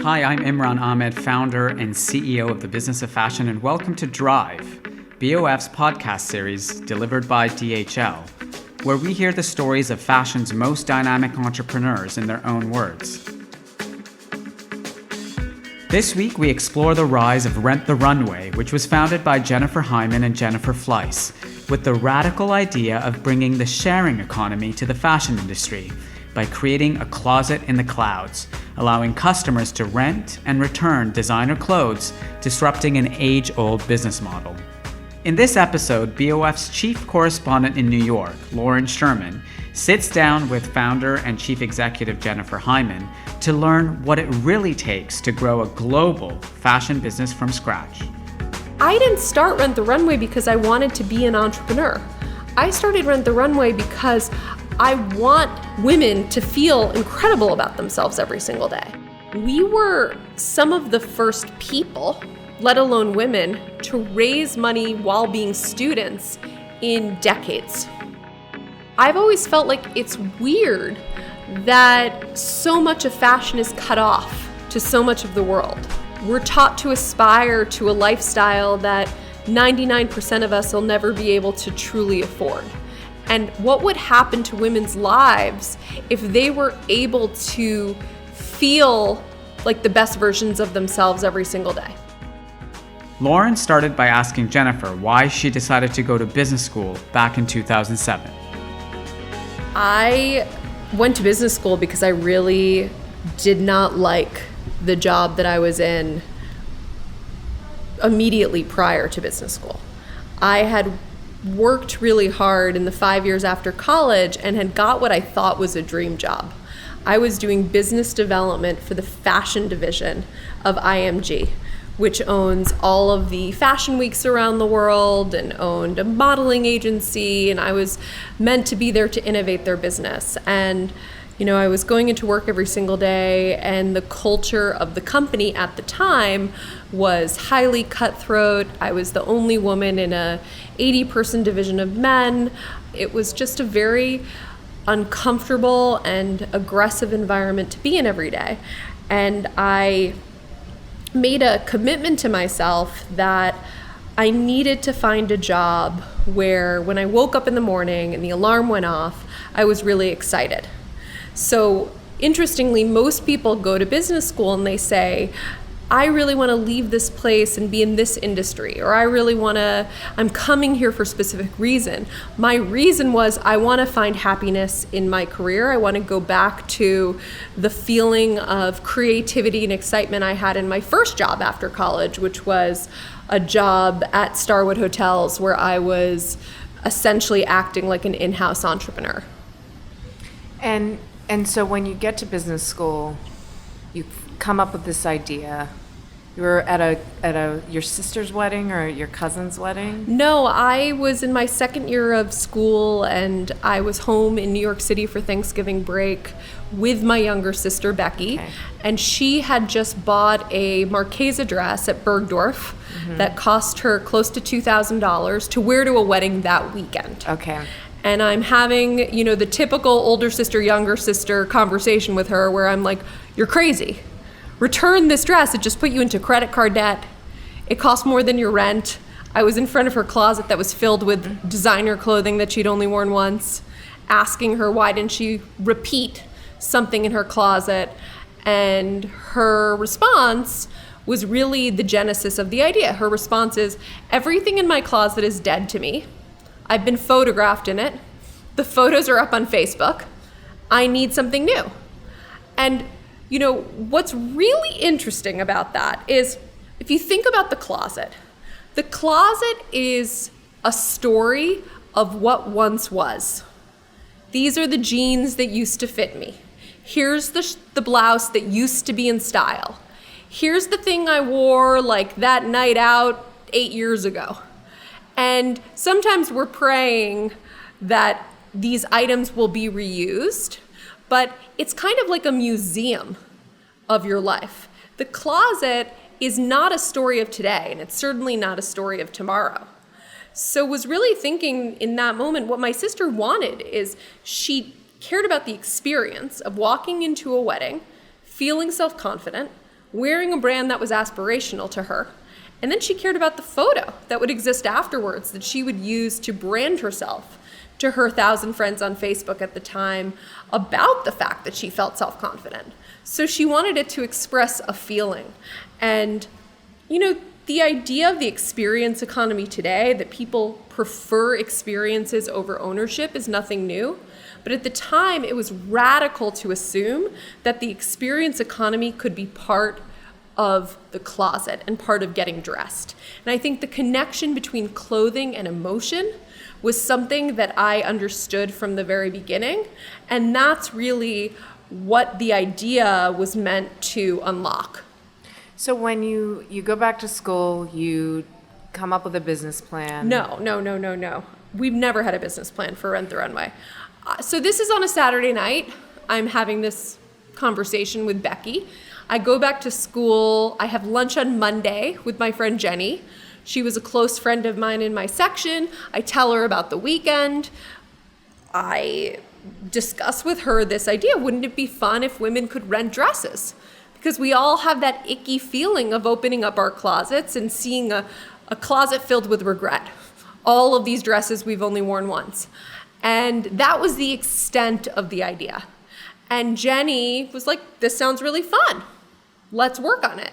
Hi, I'm Imran Ahmed, founder and CEO of the Business of Fashion, and welcome to Drive, BOF's podcast series delivered by DHL, where we hear the stories of fashion's most dynamic entrepreneurs in their own words. This week, we explore the rise of Rent the Runway, which was founded by Jennifer Hyman and Jennifer Fleiss, with the radical idea of bringing the sharing economy to the fashion industry by creating a closet in the clouds, allowing customers to rent and return designer clothes, disrupting an age-old business model. In this episode, BOF's chief correspondent in New York, Lauren Sherman, sits down with founder and chief executive Jennifer Hyman to learn what it really takes to grow a global fashion business from scratch. I didn't start Rent the Runway because I wanted to be an entrepreneur. I started Rent the Runway because I want women to feel incredible about themselves every single day. We were some of the first people, let alone women, to raise money while being students in decades. I've always felt like it's weird that so much of fashion is cut off to so much of the world. We're taught to aspire to a lifestyle that 99% of us will never be able to truly afford. And what would happen to women's lives if they were able to feel like the best versions of themselves every single day? Lauren started by asking Jennifer why she decided to go to business school back in 2007. I went to business school because I really did not like the job that I was in immediately prior to business school. I had worked really hard in the 5 years after college and had got what I thought was a dream job. I was doing business development for the fashion division of IMG, which owns all of the fashion weeks around the world and owned a modeling agency, and I was meant to be there to innovate their business. And I was going into work every single day, and the culture of the company at the time was highly cutthroat. I was the only woman in a 80-person division of men. It was just a very uncomfortable and aggressive environment to be in every day. And I made a commitment to myself that I needed to find a job where when I woke up in the morning and the alarm went off, I was really excited. So interestingly, most people go to business school and they say, I really want to leave this place and be in this industry, or I'm coming here for a specific reason. My reason was I want to find happiness in my career. I want to go back to the feeling of creativity and excitement I had in my first job after college, which was a job at Starwood Hotels where I was essentially acting like an in-house entrepreneur. And so when you get to business school, you come up with this idea. You were at your sister's wedding or your cousin's wedding? No, I was in my second year of school, and I was home in New York City for Thanksgiving break with my younger sister, Becky. Okay. And she had just bought a Marchesa dress at Bergdorf that cost her close to $2,000 to wear to a wedding that weekend. Okay. And I'm having, the typical older sister, younger sister conversation with her where I'm like, you're crazy. Return this dress. It just put you into credit card debt. It cost more than your rent. I was in front of her closet that was filled with designer clothing that she'd only worn once, asking her why didn't she repeat something in her closet. And her response was really the genesis of the idea. Her response is, everything in my closet is dead to me. I've been photographed in it. The photos are up on Facebook. I need something new. And, what's really interesting about that is if you think about the closet is a story of what once was. These are the jeans that used to fit me. Here's the blouse that used to be in style. Here's the thing I wore like that night out 8 years ago. And sometimes we're praying that these items will be reused, but it's kind of like a museum of your life. The closet is not a story of today, and it's certainly not a story of tomorrow. So was really thinking in that moment what my sister wanted is she cared about the experience of walking into a wedding, feeling self-confident, wearing a brand that was aspirational to her. And then she cared about the photo that would exist afterwards that she would use to brand herself to her 1,000 friends on Facebook at the time about the fact that she felt self-confident. So she wanted it to express a feeling. And, you know, the idea of the experience economy today, that people prefer experiences over ownership, is nothing new. But at the time, it was radical to assume that the experience economy could be part of the closet and part of getting dressed. And I think the connection between clothing and emotion was something that I understood from the very beginning. And that's really what the idea was meant to unlock. So when you go back to school, you come up with a business plan. No. We've never had a business plan for Rent the Runway. So this is on a Saturday night. I'm having this conversation with Becky. I go back to school. I have lunch on Monday with my friend Jenny. She was a close friend of mine in my section. I tell her about the weekend. I discuss with her this idea. Wouldn't it be fun if women could rent dresses? Because we all have that icky feeling of opening up our closets and seeing a closet filled with regret. All of these dresses we've only worn once. And that was the extent of the idea. And Jenny was like, this sounds really fun. Let's work on it.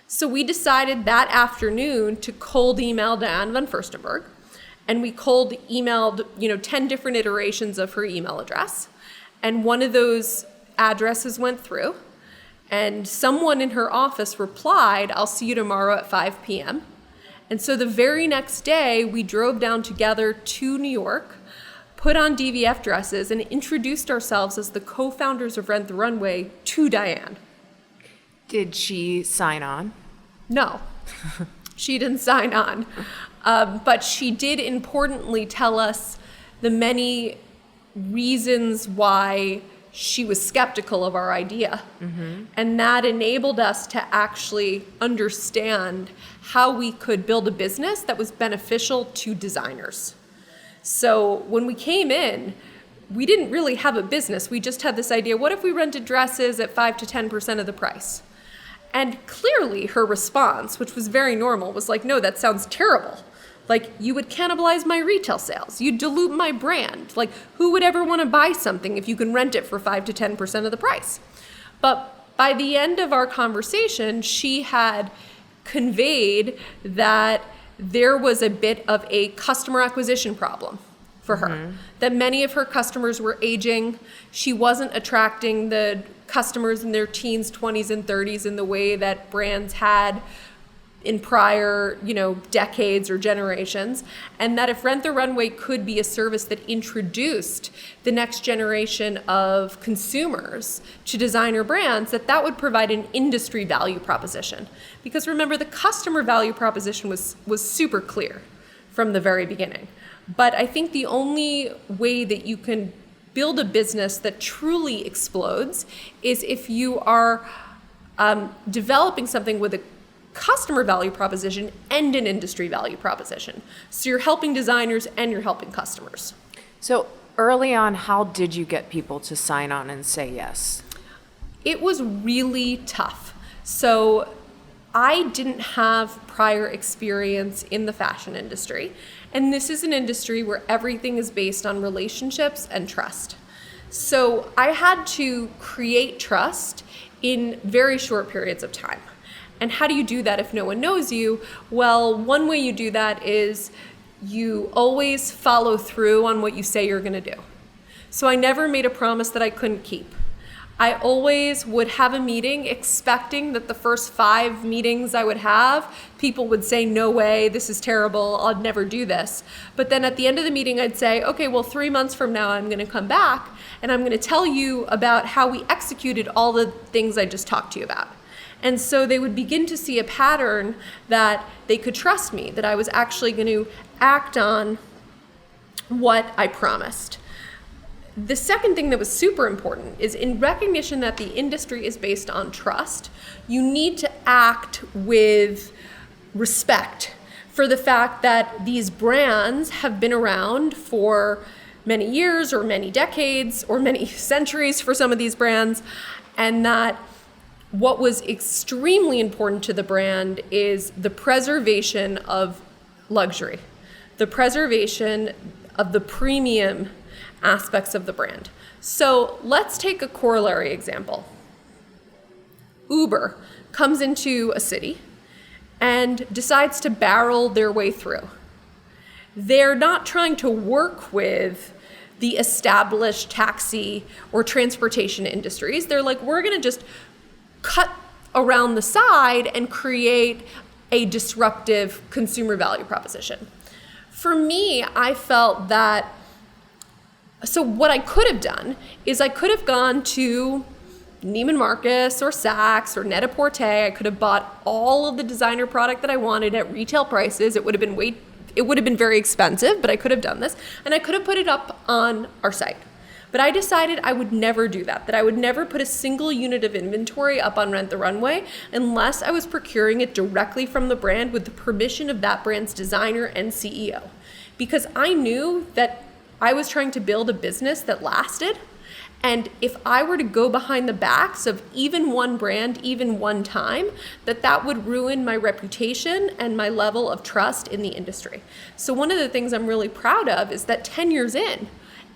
So we decided that afternoon to cold email Diane van Furstenberg. And we cold emailed, 10 different iterations of her email address. And one of those addresses went through. And someone in her office replied, I'll see you tomorrow at 5 p.m. And so the very next day, we drove down together to New York, put on DVF dresses, and introduced ourselves as the co-founders of Rent the Runway to Diane. Did she sign on? No, she didn't sign on. But she did importantly tell us the many reasons why she was skeptical of our idea. Mm-hmm. And that enabled us to actually understand how we could build a business that was beneficial to designers. So when we came in, we didn't really have a business. We just had this idea, what if we rented dresses at 5 to 10% of the price? And clearly her response, which was very normal, was like, no, that sounds terrible. Like, you would cannibalize my retail sales. You'd dilute my brand. Like, who would ever want to buy something if you can rent it for 5 to 10% of the price? But by the end of our conversation, she had conveyed that there was a bit of a customer acquisition problem for her. Mm-hmm. That many of her customers were aging. She wasn't attracting the customers in their teens, 20s, and 30s in the way that brands had in prior, decades or generations, and that if Rent the Runway could be a service that introduced the next generation of consumers to designer brands, that would provide an industry value proposition. Because remember, the customer value proposition was super clear from the very beginning. But I think the only way that you can build a business that truly explodes is if you are developing something with a customer value proposition and an industry value proposition. So you're helping designers and you're helping customers. So early on, how did you get people to sign on and say yes? It was really tough. So I didn't have prior experience in the fashion industry. And this is an industry where everything is based on relationships and trust. So I had to create trust in very short periods of time. And how do you do that if no one knows you? Well, one way you do that is you always follow through on what you say you're going to do. So I never made a promise that I couldn't keep. I always would have a meeting expecting that the first 5 meetings I would have, people would say, no way, this is terrible, I'll never do this. But then at the end of the meeting, I'd say, okay, well, 3 months from now, I'm going to come back and I'm going to tell you about how we executed all the things I just talked to you about. And so they would begin to see a pattern that they could trust me, that I was actually going to act on what I promised. The second thing that was super important is in recognition that the industry is based on trust, you need to act with respect for the fact that these brands have been around for many years or many decades or many centuries for some of these brands, and that what was extremely important to the brand is the preservation of luxury, the preservation of the premium aspects of the brand. So let's take a corollary example. Uber comes into a city and decides to barrel their way through. They're not trying to work with the established taxi or transportation industries. They're like, we're going to just cut around the side and create a disruptive consumer value proposition. For me, I felt that, so what I could have done is I could have gone to Neiman Marcus or Saks or Net-a-Porter. I could have bought all of the designer product that I wanted at retail prices. It would have been very expensive, but I could have done this, and I could have put it up on our site. But I decided I would never do that I would never put a single unit of inventory up on Rent the Runway unless I was procuring it directly from the brand with the permission of that brand's designer and CEO. Because I knew that I was trying to build a business that lasted, and if I were to go behind the backs of even one brand, even one time, that would ruin my reputation and my level of trust in the industry. So one of the things I'm really proud of is that 10 years in,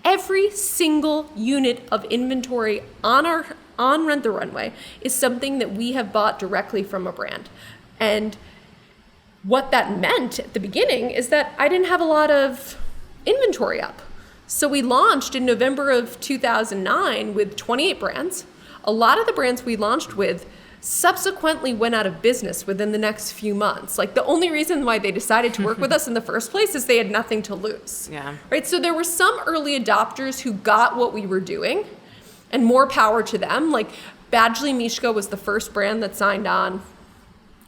every single unit of inventory on Rent the Runway is something that we have bought directly from a brand. And what that meant at the beginning is that I didn't have a lot of inventory up. So we launched in November of 2009 with 28 brands. A lot of the brands we launched with subsequently went out of business within the next few months. Like, the only reason why they decided to work with us in the first place is they had nothing to lose. Yeah. Right? So there were some early adopters who got what we were doing, and more power to them. Like, Badgley Mischka was the first brand that signed on.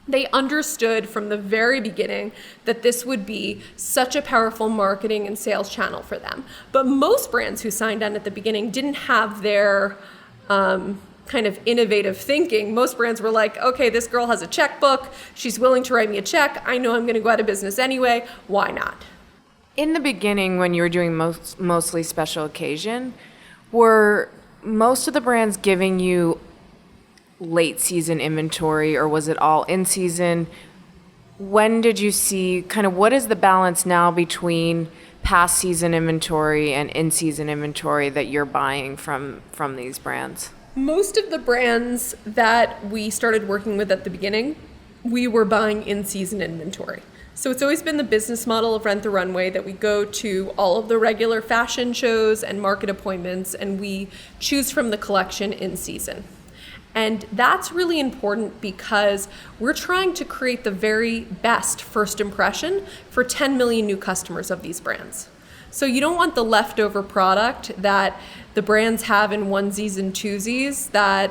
They understood from the very beginning that this would be such a powerful marketing and sales channel for them. But most brands who signed on at the beginning didn't have their kind of innovative thinking. Most brands were like, okay, this girl has a checkbook. She's willing to write me a check. I know I'm going to go out of business anyway. Why not? In the beginning, when you were doing mostly special occasion, were most of the brands giving you late season inventory, or was it all in season? When did you see, kind of, what is the balance now between past season inventory and in season inventory that you're buying from these brands? Most of the brands that we started working with at the beginning, we were buying in-season inventory. So it's always been the business model of Rent the Runway that we go to all of the regular fashion shows and market appointments, and we choose from the collection in season. And that's really important because we're trying to create the very best first impression for 10 million new customers of these brands. So you don't want the leftover product that the brands have in onesies and twosies that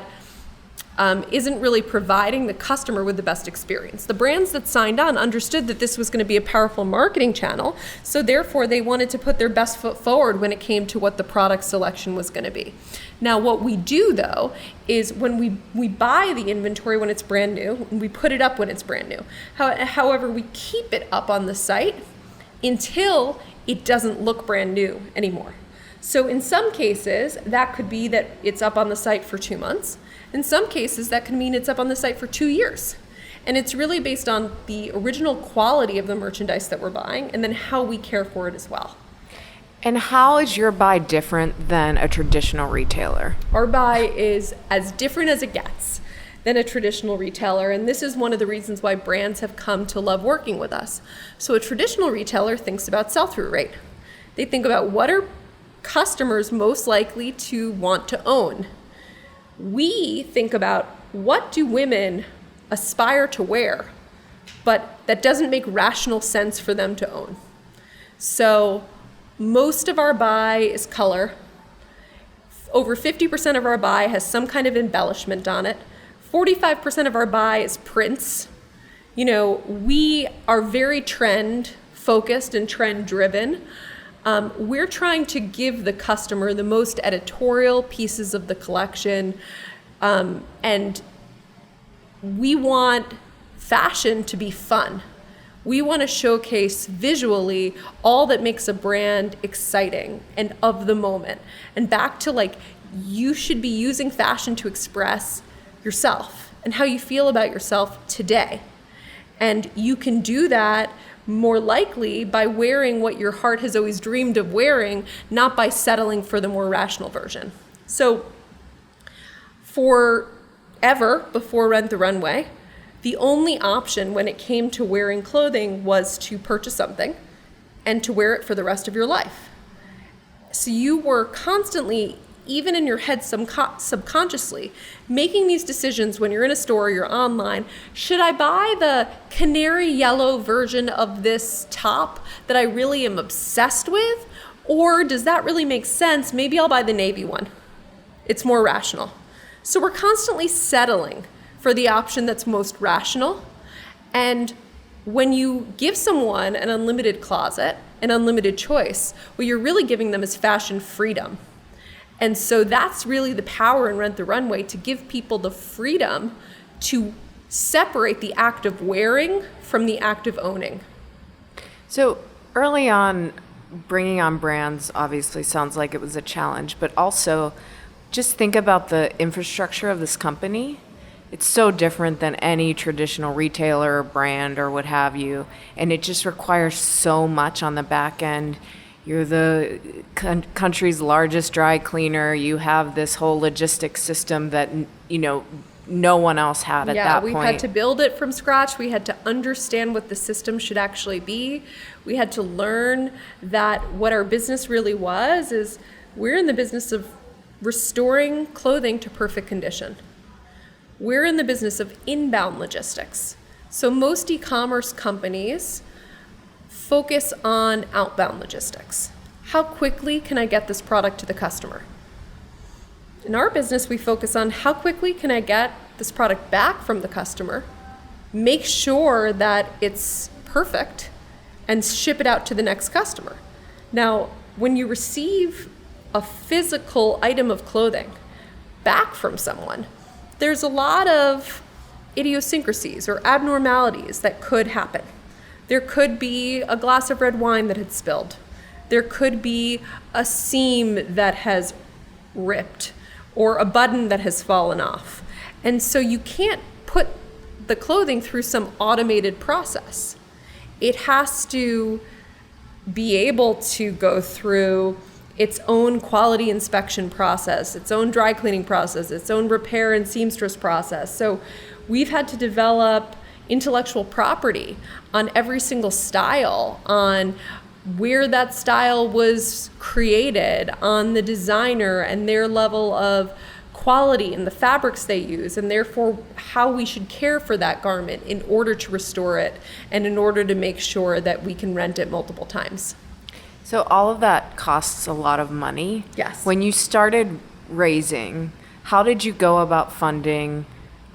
isn't really providing the customer with the best experience. The brands that signed on understood that this was going to be a powerful marketing channel, so therefore they wanted to put their best foot forward when it came to what the product selection was going to be. Now, what we do, though, is when we buy the inventory when it's brand new, and we put it up when it's brand new. However, we keep it up on the site until it doesn't look brand new anymore. So in some cases, that could be that it's up on the site for 2 months. In some cases, that could mean it's up on the site for 2 years. And it's really based on the original quality of the merchandise that we're buying and then how we care for it as well. And how is your buy different than a traditional retailer? Our buy is as different as it gets than a traditional retailer, and this is one of the reasons why brands have come to love working with us. So a traditional retailer thinks about sell-through rate. They think about what are customers most likely to want to own. We think about what do women aspire to wear, but that doesn't make rational sense for them to own. So most of our buy is color. Over 50% of our buy has some kind of embellishment on it. 45% of our buy is prints. You know, we are very trend focused and trend driven. We're trying to give the customer the most editorial pieces of the collection, and we want fashion to be fun. We want to showcase visually all that makes a brand exciting and of the moment. And back to, like, you should be using fashion to express yourself and how you feel about yourself today. And you can do that more likely by wearing what your heart has always dreamed of wearing, not by settling for the more rational version. So forever before Rent the Runway, the only option when it came to wearing clothing was to purchase something and to wear it for the rest of your life. So you were constantly, even in your head subconsciously, making these decisions when you're in a store, you're online. Should I buy the canary yellow version of this top that I really am obsessed with? Or does that really make sense? Maybe I'll buy the navy one. It's more rational. So we're constantly settling for the option that's most rational. And when you give someone an unlimited closet, an unlimited choice, what you're really giving them is fashion freedom. And so that's really the power in Rent the Runway, to give people the freedom to separate the act of wearing from the act of owning. So early on, bringing on brands obviously sounds like it was a challenge, but also just think about the infrastructure of this company. It's so different than any traditional retailer or brand or what have you, and it just requires so much on the back end. You're the country's largest dry cleaner. You have this whole logistics system that, no one else had at that point. Yeah, we had to build it from scratch. We had to understand what the system should actually be. We had to learn that what our business really was is we're in the business of restoring clothing to perfect condition. We're in the business of inbound logistics. So most e-commerce companies focus on outbound logistics. How quickly can I get this product to the customer? In our business, we focus on how quickly can I get this product back from the customer, make sure that it's perfect, and ship it out to the next customer. Now, when you receive a physical item of clothing back from someone, there's a lot of idiosyncrasies or abnormalities that could happen. There could be a glass of red wine that had spilled. There could be a seam that has ripped or a button that has fallen off. And so you can't put the clothing through some automated process. It has to be able to go through its own quality inspection process, its own dry cleaning process, its own repair and seamstress process. So we've had to develop intellectual property on every single style, on where that style was created, on the designer and their level of quality and the fabrics they use, and therefore how we should care for that garment in order to restore it and in order to make sure that we can rent it multiple times. So all of that costs a lot of money. Yes. When you started raising, how did you go about funding?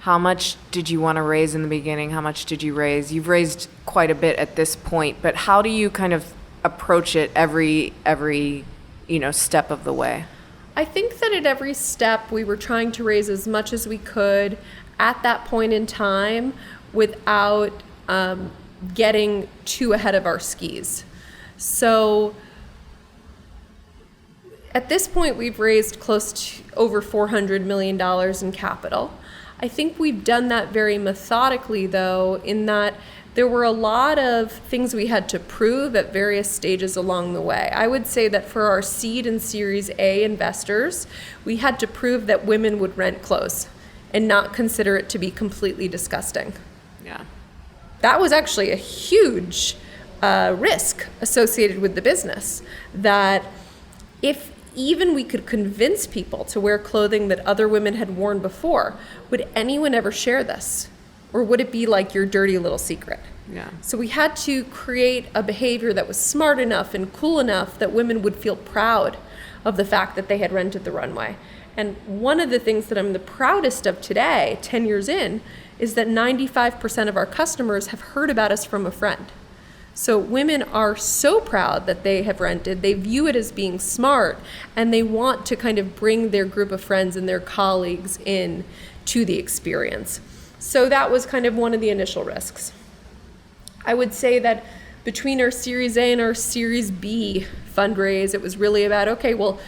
How much did you want to raise in the beginning? How much did you raise? You've raised quite a bit at this point, but how do you kind of approach it every step of the way? I think that at every step we were trying to raise as much as we could at that point in time without getting too ahead of our skis. So at this point, we've raised close to over $400 million in capital. I think we've done that very methodically, though, in that there were a lot of things we had to prove at various stages along the way. I would say that for our seed and Series A investors, we had to prove that women would rent clothes and not consider it to be completely disgusting. Yeah. That was actually a huge risk associated with the business, that if even we could convince people to wear clothing that other women had worn before, would anyone ever share this? Or would it be like your dirty little secret? Yeah. So we had to create a behavior that was smart enough and cool enough that women would feel proud of the fact that they had rented the runway. And one of the things that I'm the proudest of today, 10 years in, is that 95% of our customers have heard about us from a friend. So women are so proud that they have rented, they view it as being smart, and they want to kind of bring their group of friends and their colleagues in to the experience. So that was kind of one of the initial risks. I would say that between our Series A and our Series B fundraise, it was really about, okay, well,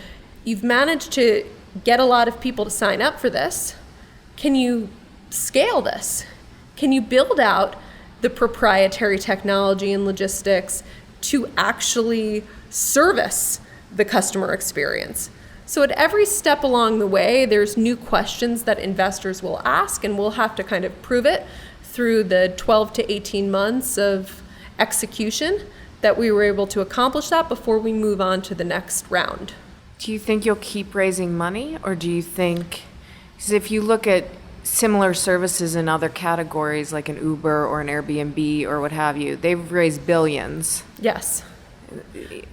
you've managed to get a lot of people to sign up for this. Can you scale this? Can you build out the proprietary technology and logistics to actually service the customer experience? So at every step along the way, there's new questions that investors will ask, and we'll have to kind of prove it through the 12 to 18 months of execution that we were able to accomplish that before we move on to the next round. Do you think you'll keep raising money, or do you think, because if you look at similar services in other categories like an Uber or an Airbnb or what have you, they've raised billions. Yes.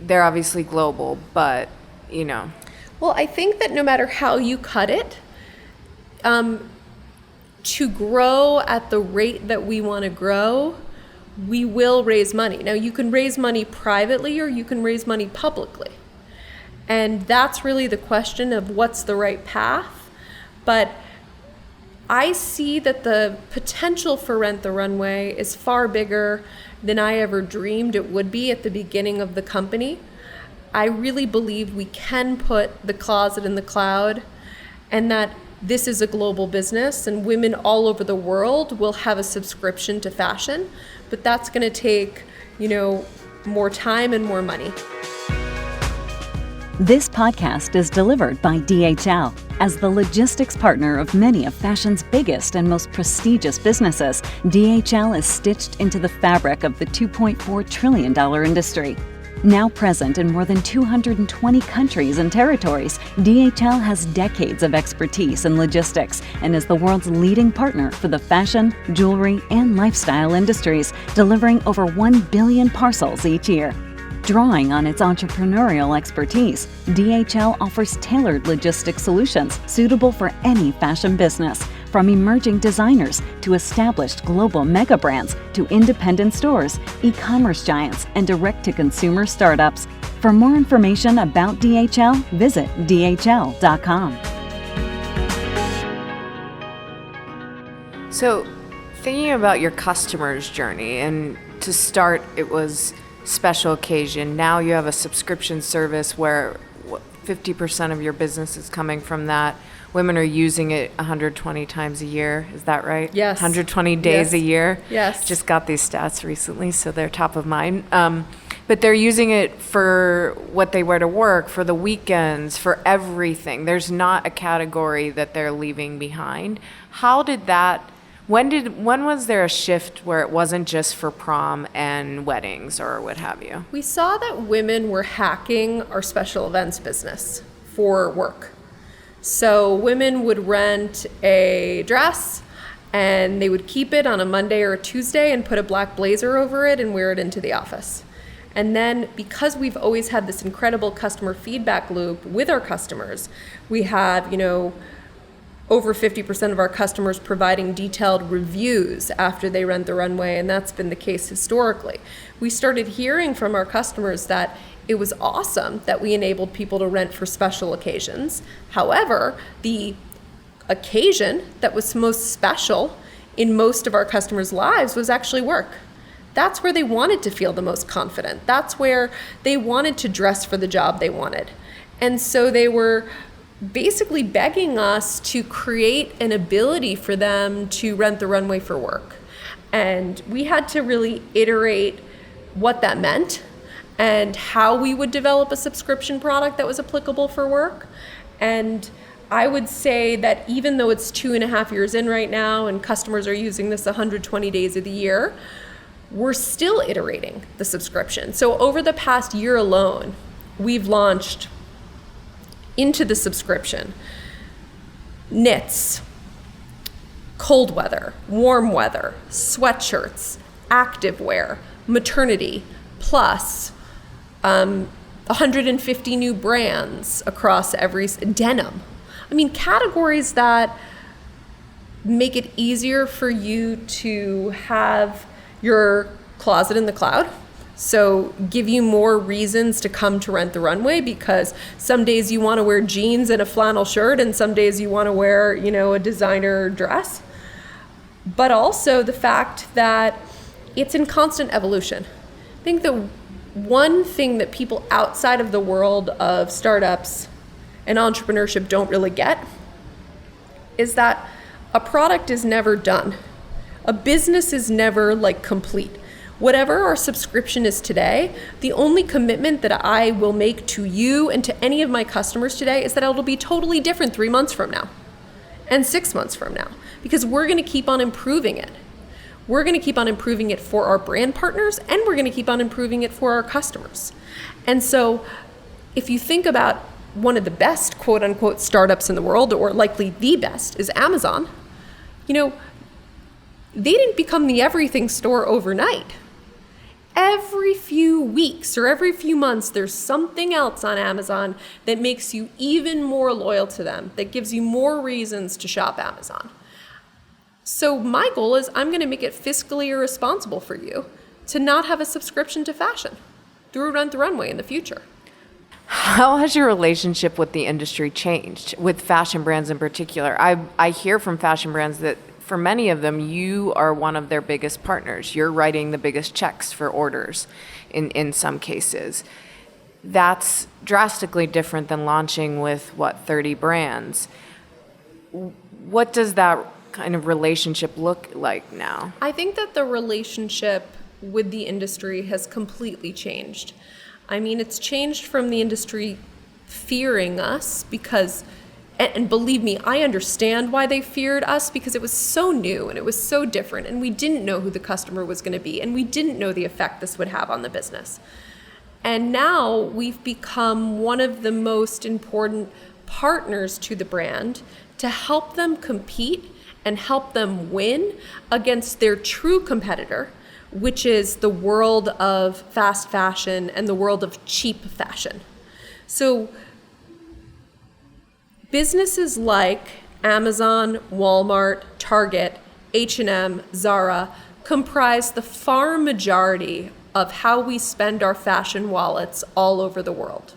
They're obviously global, but, you know. Well, I think that no matter how you cut it, to grow at the rate that we want to grow, we will raise money. Now, you can raise money privately or you can raise money publicly. And that's really the question of what's the right path. But I see that the potential for Rent the Runway is far bigger than I ever dreamed it would be at the beginning of the company. I really believe we can put the closet in the cloud, and that this is a global business and women all over the world will have a subscription to fashion, but that's going to take, more time and more money. This podcast is delivered by DHL. As the logistics partner of many of fashion's biggest and most prestigious businesses, DHL is stitched into the fabric of the $2.4 trillion industry. Now present in more than 220 countries and territories, DHL has decades of expertise in logistics and is the world's leading partner for the fashion, jewelry, and lifestyle industries, delivering over 1 billion parcels each year. Drawing on its entrepreneurial expertise, DHL offers tailored logistics solutions suitable for any fashion business, from emerging designers to established global mega brands to independent stores, e-commerce giants, and direct-to-consumer startups. For more information about DHL, visit dhl.com. So, thinking about your customer's journey, and to start, it was special occasion. Now you have a subscription service where 50% of your business is coming from that. Women are using it 120 times a year. Is that right? Yes. 120 days a year. Yes. Just got these stats recently, so they're top of mind. But they're using it for what they wear to work, for the weekends, for everything. There's not a category that they're leaving behind. How did that? When was there a shift where it wasn't just for prom and weddings or what have you? We saw that women were hacking our special events business for work. So women would rent a dress and they would keep it on a Monday or a Tuesday and put a black blazer over it and wear it into the office. And then because we've always had this incredible customer feedback loop with our customers, we have, over 50% of our customers providing detailed reviews after they rent the runway, and that's been the case historically. We started hearing from our customers that it was awesome that we enabled people to rent for special occasions. However, the occasion that was most special in most of our customers' lives was actually work. That's where they wanted to feel the most confident. That's where they wanted to dress for the job they wanted. And so they were basically begging us to create an ability for them to rent the runway for work. And we had to really iterate what that meant and how we would develop a subscription product that was applicable for work. And I would say that even though it's 2.5 years in right now and customers are using this 120 days of the year, we're still iterating the subscription. So over the past year alone, we've launched into the subscription knits, cold weather, warm weather, sweatshirts, activewear, maternity, plus 150 new brands across denim. I mean, categories that make it easier for you to have your closet in the cloud. So give you more reasons to come to Rent the Runway, because some days you want to wear jeans and a flannel shirt and some days you want to wear, a designer dress. But also the fact that it's in constant evolution. I think the one thing that people outside of the world of startups and entrepreneurship don't really get is that a product is never done. A business is never complete. Whatever our subscription is today, the only commitment that I will make to you and to any of my customers today is that it'll be totally different 3 months from now and 6 months from now, because we're going to keep on improving it. We're going to keep on improving it for our brand partners, and we're going to keep on improving it for our customers. And so if you think about one of the best quote unquote startups in the world, or likely the best, is Amazon. They didn't become the everything store overnight. Every few weeks or every few months, there's something else on Amazon that makes you even more loyal to them, that gives you more reasons to shop Amazon. So my goal is I'm going to make it fiscally irresponsible for you to not have a subscription to fashion through Rent the Runway in the future. How has your relationship with the industry changed, with fashion brands in particular? I hear from fashion brands that for many of them, you are one of their biggest partners. You're writing the biggest checks for orders in some cases. That's drastically different than launching with, 30 brands. What does that kind of relationship look like now? I think that the relationship with the industry has completely changed. I mean, it's changed from the industry fearing us because, and believe me, I understand why they feared us, because it was so new and it was so different, and we didn't know who the customer was going to be, and we didn't know the effect this would have on the business. And now we've become one of the most important partners to the brand to help them compete and help them win against their true competitor, which is the world of fast fashion and the world of cheap fashion. So businesses like Amazon, Walmart, Target, H&M, Zara comprise the far majority of how we spend our fashion wallets all over the world.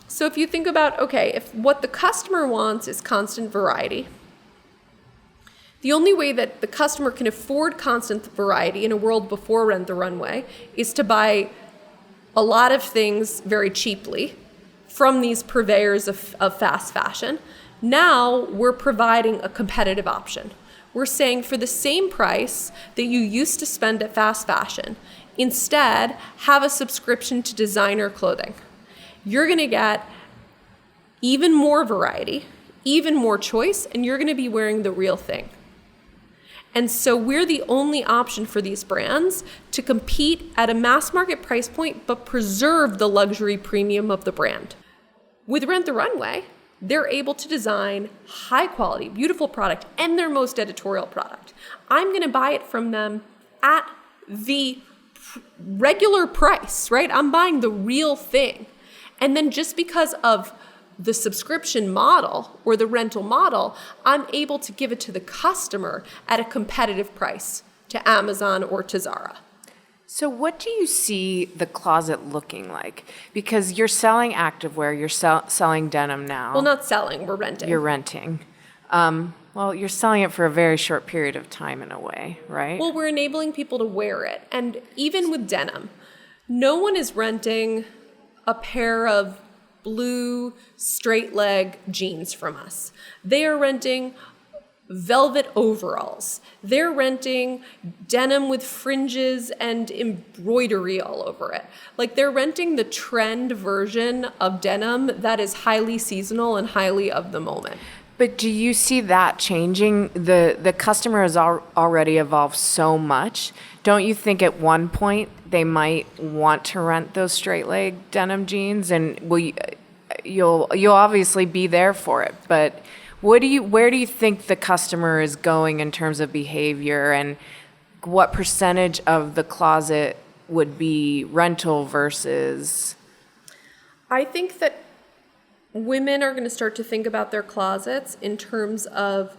So if you think about, if what the customer wants is constant variety, the only way that the customer can afford constant variety in a world before Rent the Runway is to buy a lot of things very cheaply from these purveyors of fast fashion. Now we're providing a competitive option. We're saying for the same price that you used to spend at fast fashion, instead have a subscription to designer clothing. You're going to get even more variety, even more choice, and you're going to be wearing the real thing. And so we're the only option for these brands to compete at a mass market price point, but preserve the luxury premium of the brand. With Rent the Runway, they're able to design high quality, beautiful product and their most editorial product. I'm going to buy it from them at the regular price, right? I'm buying the real thing. And then just because of the subscription model or the rental model, I'm able to give it to the customer at a competitive price to Amazon or to Zara. So what do you see the closet looking like? Because you're selling activewear, you're selling denim now. Well, not selling, we're renting. You're renting. Well, you're selling it for a very short period of time in a way, right? Well, we're enabling people to wear it. And even with denim, no one is renting a pair of blue straight leg jeans from us. They are renting velvet overalls. They're renting denim with fringes and embroidery all over it. They're renting the trend version of denim that is highly seasonal and highly of the moment. But do you see that changing? The customer has already evolved so much. Don't you think at one point they might want to rent those straight leg denim jeans, and you'll obviously be there for it, but where do you think the customer is going in terms of behavior, and what percentage of the closet would be rental versus? I think that women are going to start to think about their closets in terms of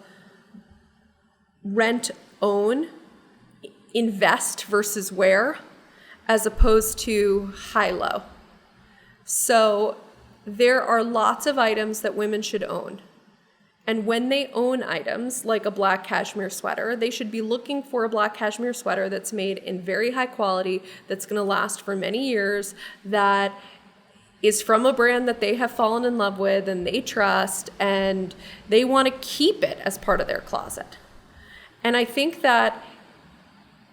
rent, own, invest versus wear, as opposed to high-low. So there are lots of items that women should own. And when they own items like a black cashmere sweater, they should be looking for a black cashmere sweater that's made in very high quality, that's going to last for many years, that is from a brand that they have fallen in love with and they trust, and they want to keep it as part of their closet. And I think that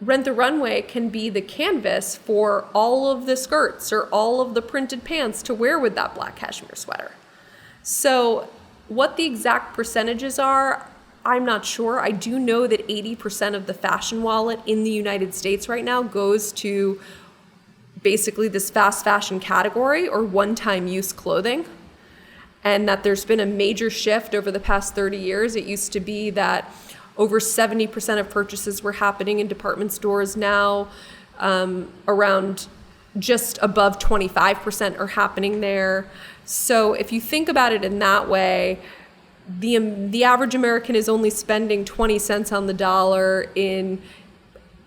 Rent the Runway can be the canvas for all of the skirts or all of the printed pants to wear with that black cashmere sweater. So what the exact percentages are, I'm not sure. I do know that 80% of the fashion wallet in the United States right now goes to basically this fast fashion category or one-time use clothing, and that there's been a major shift over the past 30 years. It used to be that over 70% of purchases were happening in department stores. Now, around just above 25% are happening there. So if you think about it in that way, the average American is only spending 20 cents on the dollar in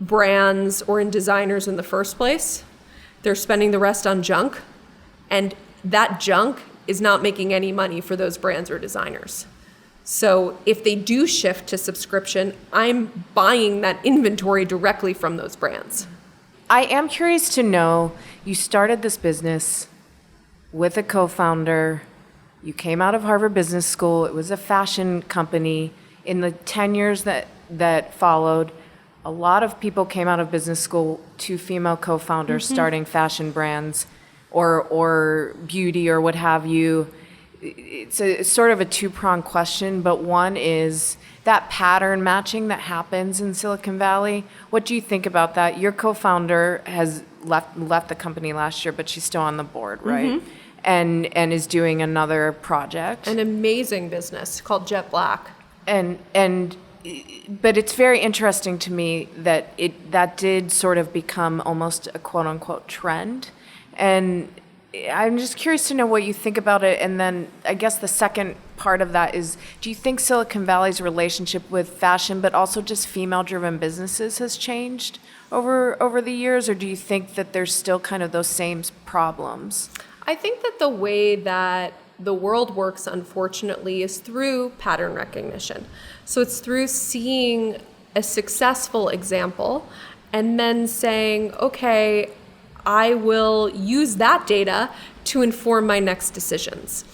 brands or in designers in the first place. They're spending the rest on junk, and that junk is not making any money for those brands or designers. So if they do shift to subscription, I'm buying that inventory directly from those brands. I am curious to know, you started this business with a co-founder. You came out of Harvard Business School. It was a fashion company. In the 10 years that followed, a lot of people came out of business school, 2 female co-founders starting fashion brands or beauty or what have you. It's sort of a two-pronged question, but one is that pattern matching that happens in Silicon Valley. What do you think about that? Your co-founder has left the company last year, but she's still on the board, right? And is doing another project. An amazing business called Jet Black. But it's very interesting to me that that did sort of become almost a quote-unquote trend. And I'm just curious to know what you think about it. And then I guess the second part of that is, do you think Silicon Valley's relationship with fashion, but also just female-driven businesses, has changed over the years? Or do you think that there's still kind of those same problems? I think that the way that the world works, unfortunately, is through pattern recognition. So it's through seeing a successful example and then saying, okay, I will use that data to inform my next decisions.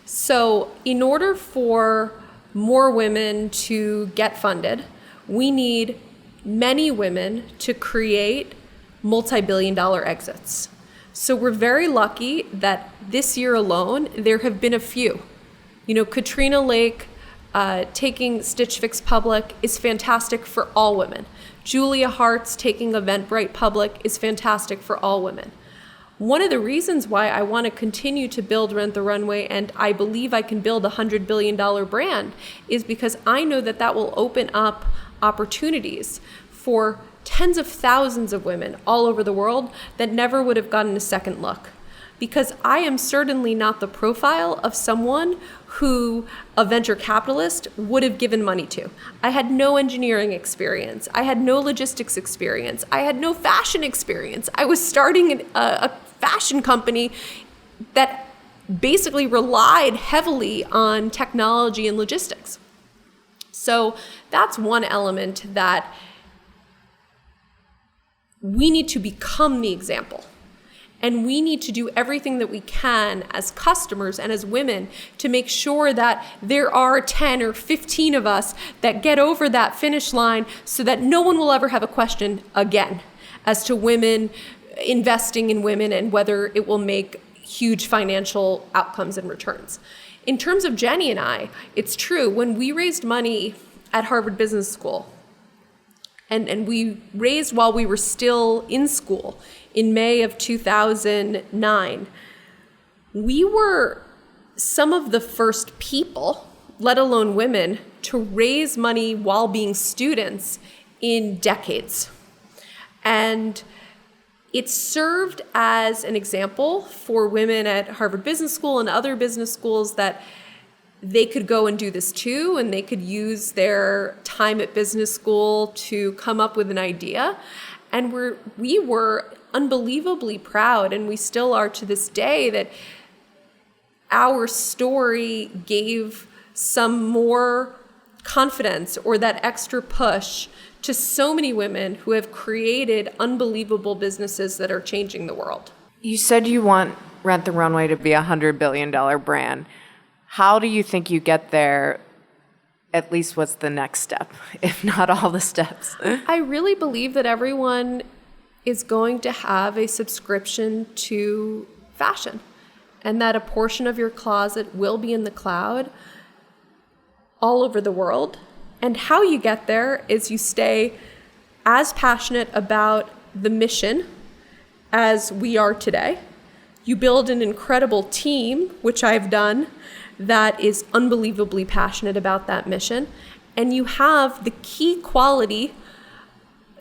So in order for more women to get funded, we need many women to create multi-billion-dollar exits. So we're very lucky that this year alone, there have been a few. You know, Katrina Lake taking Stitch Fix public is fantastic for all women. Julia Hartz taking Eventbrite public is fantastic for all women. One of the reasons why I want to continue to build Rent the Runway, and I believe I can build a $100 billion brand, is because I know that that will open up opportunities for tens of thousands of women all over the world that never would have gotten a second look. Because I am certainly not the profile of someone who a venture capitalist would have given money to. I had no engineering experience. I had no logistics experience. I had no fashion experience. I was starting a fashion company that basically relied heavily on technology and logistics. So that's one element that we need to become the example. And we need to do everything that we can as customers and as women to make sure that there are 10 or 15 of us that get over that finish line so that no one will ever have a question again as to women, investing in women, and whether it will make huge financial outcomes and returns. In terms of Jenny and I, it's true, when we raised money at Harvard Business School, and we raised while we were still in school in May of 2009, we were some of the first people, let alone women, to raise money while being students in decades. And it served as an example for women at Harvard Business School and other business schools that they could go and do this too, and they could use their time at business school to come up with an idea. And we were unbelievably proud, and we still are to this day, that our story gave some more confidence or that extra push to so many women who have created unbelievable businesses that are changing the world. You said you want Rent the Runway to be a $100 billion brand. How do you think you get there? At least what's the next step, if not all the steps? I really believe that everyone is going to have a subscription to fashion, and that a portion of your closet will be in the cloud all over the world. And how you get there is you stay as passionate about the mission as we are today. You build an incredible team, which I've done, that is unbelievably passionate about that mission. And you have the key quality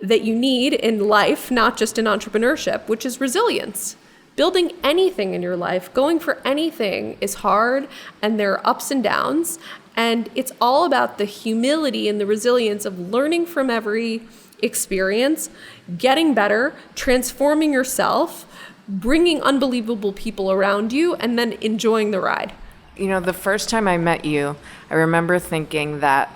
that you need in life, not just in entrepreneurship, which is resilience. Building anything in your life, going for anything is hard, and there are ups and downs. And it's all about the humility and the resilience of learning from every experience, getting better, transforming yourself, bringing unbelievable people around you, and then enjoying the ride. You know, the first time I met you, I remember thinking that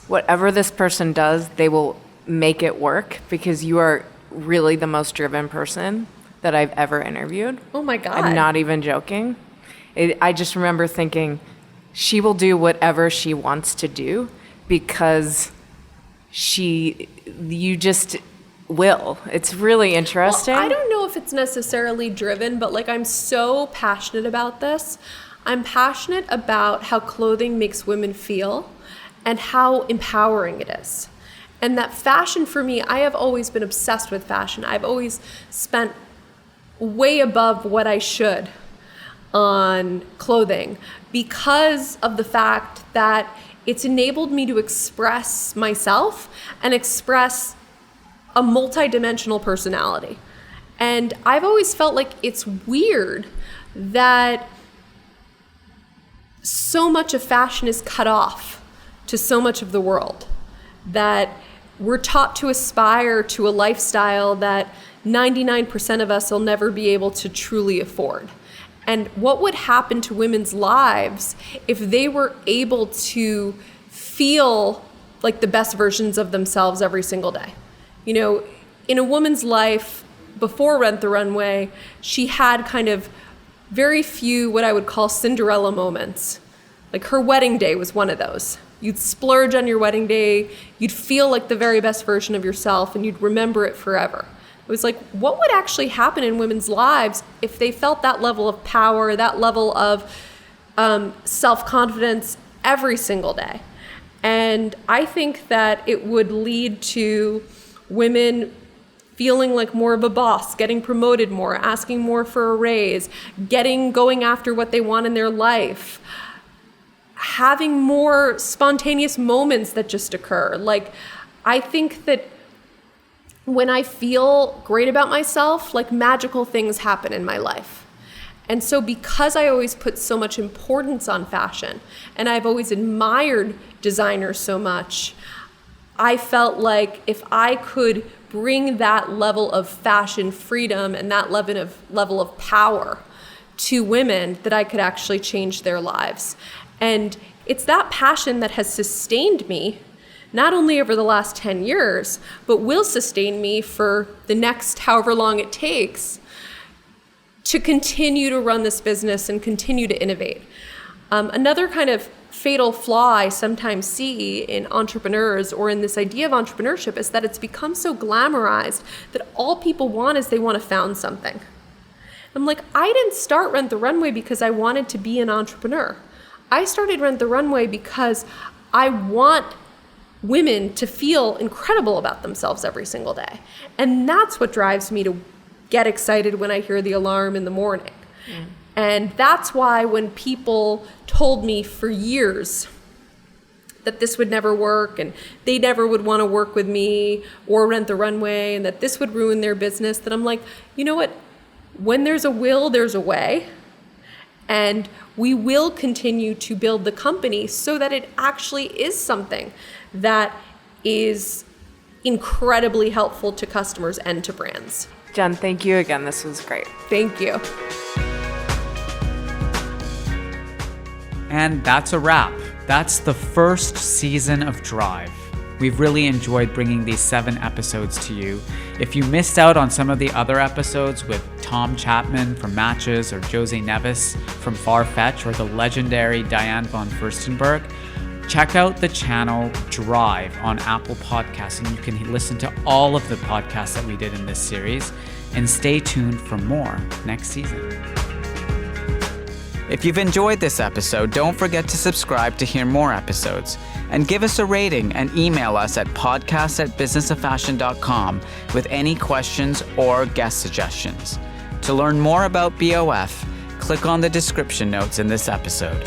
whatever this person does, they will make it work, because you are really the most driven person that I've ever interviewed. Oh my God. I'm not even joking. I just remember thinking, she will do whatever she wants to do because you just will. It's really interesting. Well, I don't know if it's necessarily driven, but like, I'm so passionate about this. I'm passionate about how clothing makes women feel and how empowering it is. And that fashion for me, I have always been obsessed with fashion. I've always spent way above what I should on clothing because of the fact that it's enabled me to express myself and express a multidimensional personality. And I've always felt like it's weird that so much of fashion is cut off to so much of the world, that we're taught to aspire to a lifestyle that 99% of us will never be able to truly afford. And what would happen to women's lives if they were able to feel like the best versions of themselves every single day? You know, in a woman's life before Rent the Runway, she had kind of very few what I would call Cinderella moments. Like, her wedding day was one of those. You'd splurge on your wedding day, you'd feel like the very best version of yourself, and you'd remember it forever. It was like, what would actually happen in women's lives if they felt that level of power, that level of self-confidence every single day? And I think that it would lead to women feeling like more of a boss, getting promoted more, asking more for a raise, going after what they want in their life, having more spontaneous moments that just occur. Like, I think that when I feel great about myself, like, magical things happen in my life. And so because I always put so much importance on fashion, and I've always admired designers so much, I felt like if I could bring that level of fashion freedom and that level of power to women, that I could actually change their lives. And it's that passion that has sustained me, not only over the last 10 years, but will sustain me for the next however long it takes to continue to run this business and continue to innovate. Another kind of fatal flaw I sometimes see in entrepreneurs or in this idea of entrepreneurship is that it's become so glamorized that all people want is they want to found something. I'm like, I didn't start Rent the Runway because I wanted to be an entrepreneur. I started Rent the Runway because I want women to feel incredible about themselves every single day. And that's what drives me to get excited when I hear the alarm in the morning. Mm. And that's why when people told me for years that this would never work and they never would want to work with me or Rent the Runway and that this would ruin their business, that I'm like, you know what? When there's a will, there's a way. And we will continue to build the company so that it actually is something that is incredibly helpful to customers and to brands. Jen, thank you again. This was great. Thank you. And that's a wrap. That's the first season of Drive. We've really enjoyed bringing these 7 episodes to you. If you missed out on some of the other episodes with Tom Chapman from Matches, or Jose Neves from Farfetch, or the legendary Diane von Furstenberg, check out the channel Drive on Apple Podcasts, and you can listen to all of the podcasts that we did in this series, and stay tuned for more next season. If you've enjoyed this episode, don't forget to subscribe to hear more episodes, and give us a rating and email us at podcast@businessofashion.com with any questions or guest suggestions. To learn more about BOF, click on the description notes in this episode.